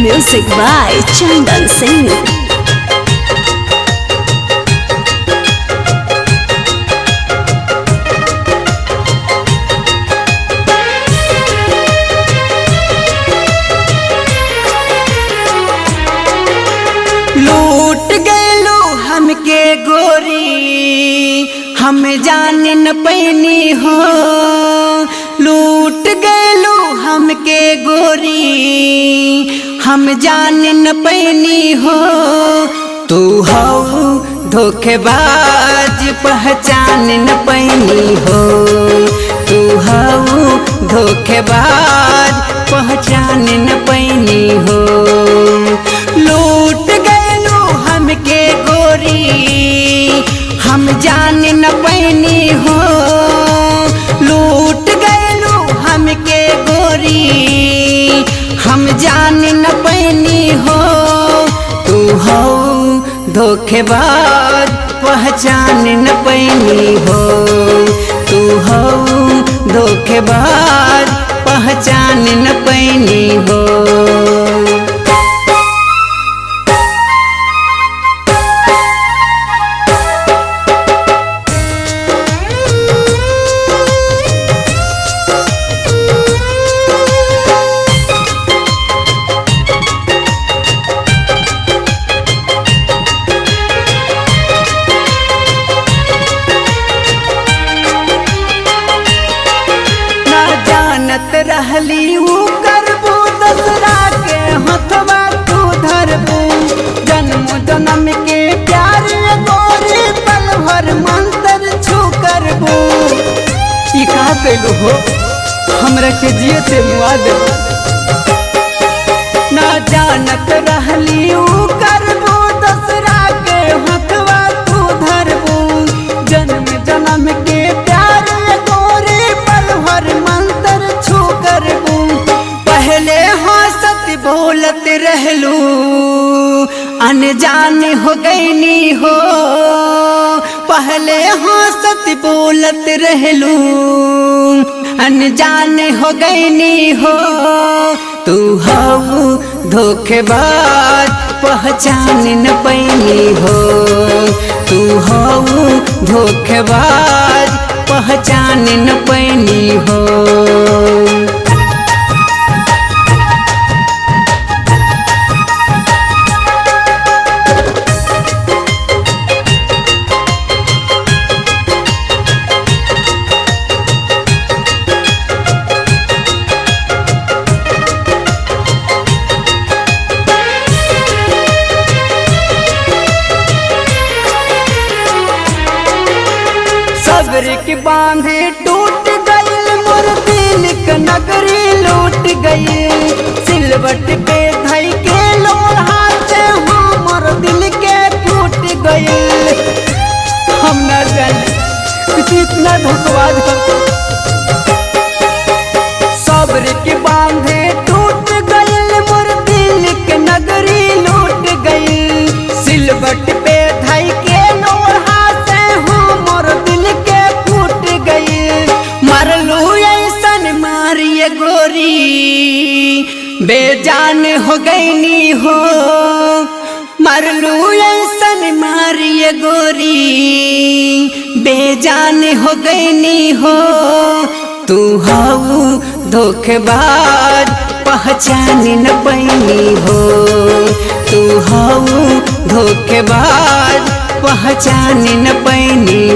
Music by Chandan Singh. लूट गैलो हमके गोरी हम जान न पैनी हो। लूट गैलो हमके गोरी हम जान न पैनी हो। तू हो धोखेबाज पहचान न पैनी हो। तू हो धोखेबाज पहचान न पैनी हो। लूट गैलो हमके गोरी हम जान न पैनी हो। लूट गैलो हमके गोरी हम जान न पैनी हो। तू हो धोखेबाज पहचान न पैनी हो। तू हो धोखेबाज पहचान न पैनी हो। रहली ऊ करबू दसरा के हथवा तू धरबू। जन्म जन्म के प्यार गोरी पल भर मंत्र छू करबू। ई का कैलू हो हमरा के जियते मुआ दे। ना जानत रहली ऊ करबू दसरा के हथवा तू धरबू। जन्म जन्म के प्यार गोरी पल भर मंत्र छू करबू। पहले हंसत बोलत रहलू अनजान हो गईनी हो। पहले हंसत बोलत रहलू अनजान हो गईनी हो। तू हो धोखेबाज पहचान न पैनी हो। तू हो धोखेबाज पहचान न पैनी हो। सबर के बांधे टूट गई मोर दिल के नगरी लूट गई। सिलवट पे धई के लोढ़ा से हमर दिल के टूट गई। हम न जाने कितना धोखेबाज हो। सबर के बांधे टूट गई मोर दिल के नगरी लूट गई। सिलवट पे धई के लोढ़ा से हमर दिल के मरलू ऐसन मारिए गोरी बेजान हो गईनी हो। मरलू ऐसन मारिए गोरी बेजान हो गईनी हो। तू हो धोखेबाज पहचान न पैनी हो। तू हो धोखेबाज पहचान न पैनी